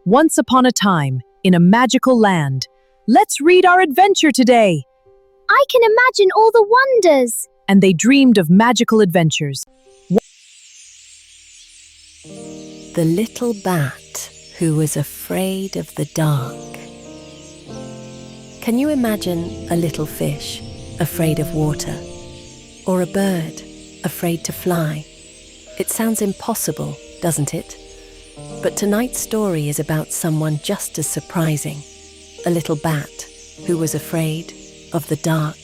Once upon a time, in a magical land. Let's read our adventure today. I can imagine all the wonders. And they dreamed of magical adventures. The little bat who was afraid of the dark. Can you imagine a little fish afraid of water? Or a bird afraid to fly? It sounds impossible, doesn't it? But tonight's story is about someone just as surprising, a little bat who was afraid of the dark.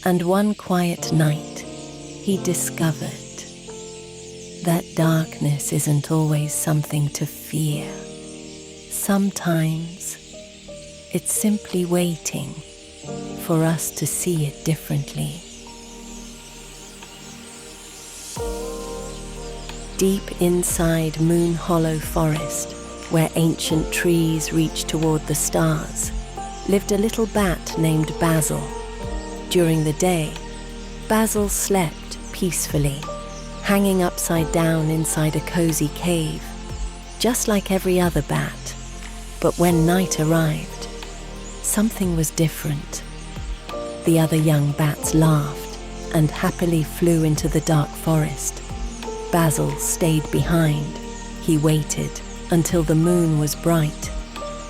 And one quiet night, he discovered that darkness isn't always something to fear. Sometimes it's simply waiting for us to see it differently. Deep inside Moon Hollow Forest, where ancient trees reach toward the stars, lived a little bat named Basil. During the day, Basil slept peacefully, hanging upside down inside a cozy cave, just like every other bat. But when night arrived, something was different. The other young bats laughed and happily flew into the dark forest. Basil stayed behind. He waited until the moon was bright,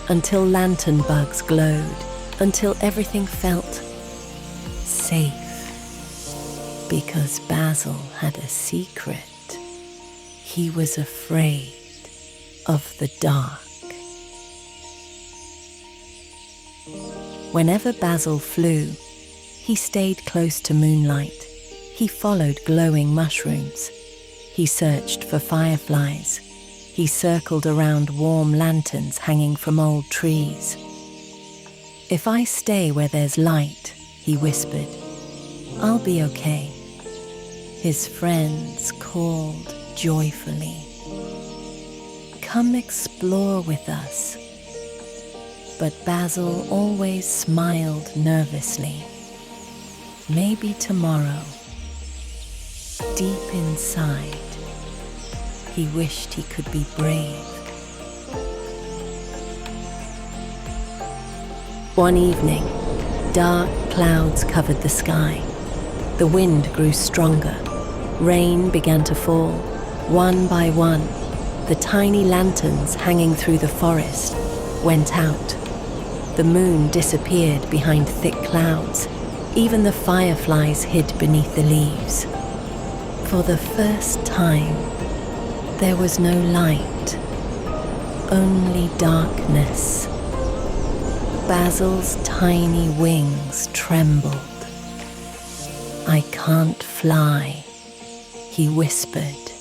until lantern bugs glowed, until everything felt safe. Because Basil had a secret. He was afraid of the dark. Whenever Basil flew, he stayed close to moonlight. He followed glowing mushrooms. He searched for fireflies. He circled around warm lanterns hanging from old trees. "If I stay where there's light," he whispered, "I'll be okay." His friends called joyfully, "Come explore with us." But Basil always smiled nervously. Maybe tomorrow. Deep inside, he wished he could be brave. One evening, dark clouds covered the sky. The wind grew stronger. Rain began to fall. One by one, the tiny lanterns hanging through the forest went out. The moon disappeared behind thick clouds. Even the fireflies hid beneath the leaves. For the first time, there was no light, only darkness. Basil's tiny wings trembled. "I can't fly," he whispered.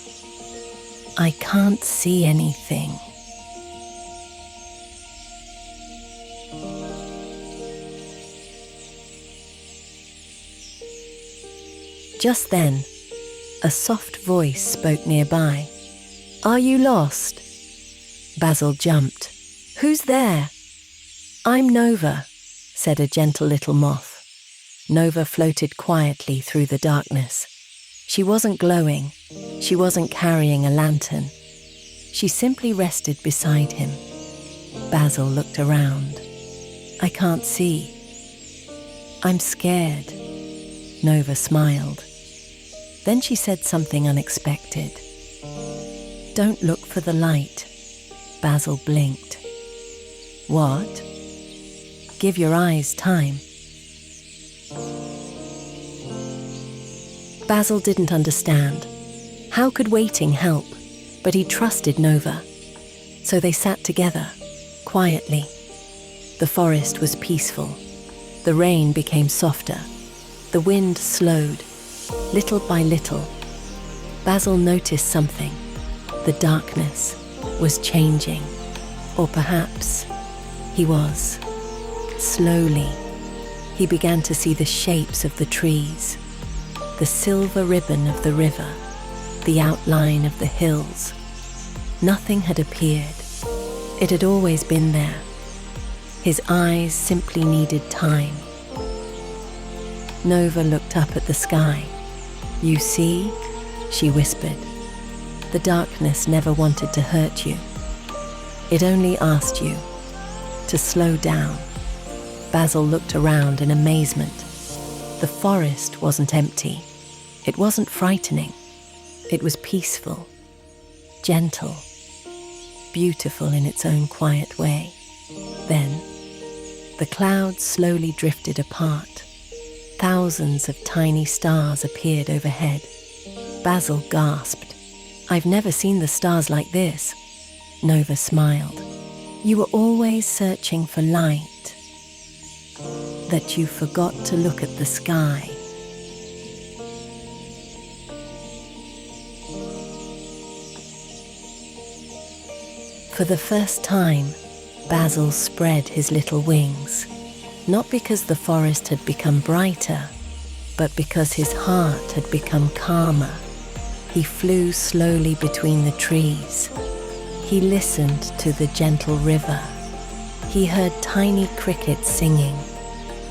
"I can't see anything." Just then, a soft voice spoke nearby. "Are you lost?" Basil jumped. "Who's there?" "I'm Nova," said a gentle little moth. Nova floated quietly through the darkness. She wasn't glowing. She wasn't carrying a lantern. She simply rested beside him. Basil looked around. "I can't see." "I'm scared." Nova smiled. Then she said something unexpected. "Don't look for the light." Basil blinked. "What?" "Give your eyes time." Basil didn't understand. How could waiting help? But he trusted Nova. So they sat together, quietly. The forest was peaceful. The rain became softer. The wind slowed. Little by little, Basil noticed something. The darkness was changing. Or perhaps he was. Slowly, he began to see the shapes of the trees, the silver ribbon of the river, the outline of the hills. Nothing had appeared. It had always been there. His eyes simply needed time. Nova looked up at the sky. "You see?" she whispered. "The darkness never wanted to hurt you. It only asked you to slow down. Basil looked around in amazement. The forest wasn't empty. It wasn't frightening. It was peaceful, gentle, beautiful in its own quiet way. Then, the clouds slowly drifted apart. Thousands of tiny stars appeared overhead. Basil gasped. "I've never seen the stars like this." Nova smiled. "You were always searching for light, that you forgot to look at the sky." For the first time, Basil spread his little wings, not because the forest had become brighter, but because his heart had become calmer. He flew slowly between the trees. He listened to the gentle river. He heard tiny crickets singing.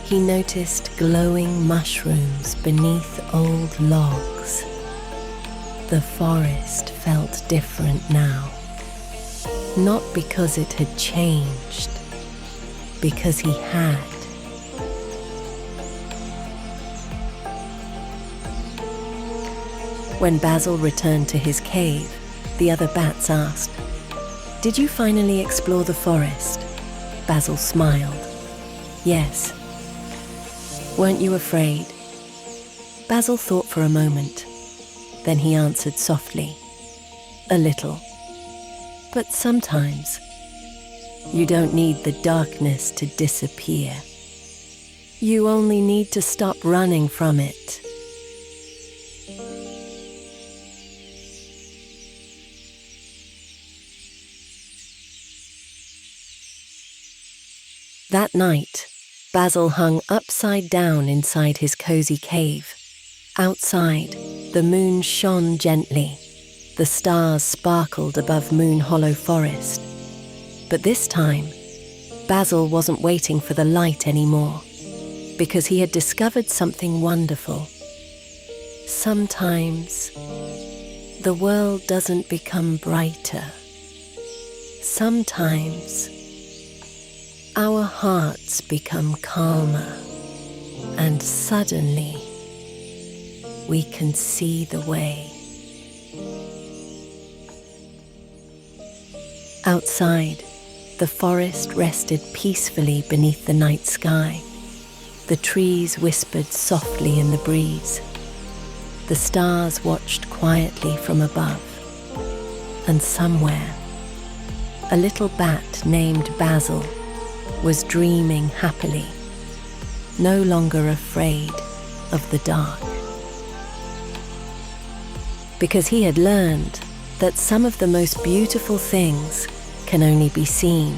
He noticed glowing mushrooms beneath old logs. The forest felt different now. Not because it had changed, because he had. When Basil returned to his cave, the other bats asked, "Did you finally explore the forest?" Basil smiled. "Yes." "Weren't you afraid?" Basil thought for a moment. Then he answered softly, "A little. But sometimes you don't need the darkness to disappear. You only need to stop running from it." That night, Basil hung upside down inside his cozy cave. Outside, the moon shone gently. The stars sparkled above Moon Hollow Forest. But this time, Basil wasn't waiting for the light anymore, because he had discovered something wonderful. Sometimes, the world doesn't become brighter. Sometimes, our hearts become calmer, and suddenly, we can see the way. Outside, the forest rested peacefully beneath the night sky. The trees whispered softly in the breeze. The stars watched quietly from above. And somewhere, a little bat named Basil was dreaming happily, no longer afraid of the dark. Because he had learned that some of the most beautiful things can only be seen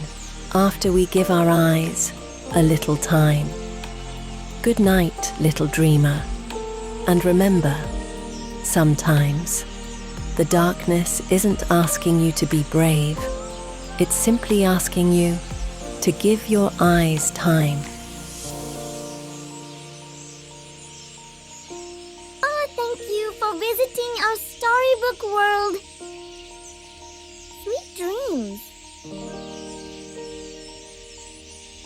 after we give our eyes a little time. Good night, little dreamer. And remember, sometimes the darkness isn't asking you to be brave. It's simply asking you to give your eyes time. Oh, thank you for visiting our storybook world. Sweet dreams.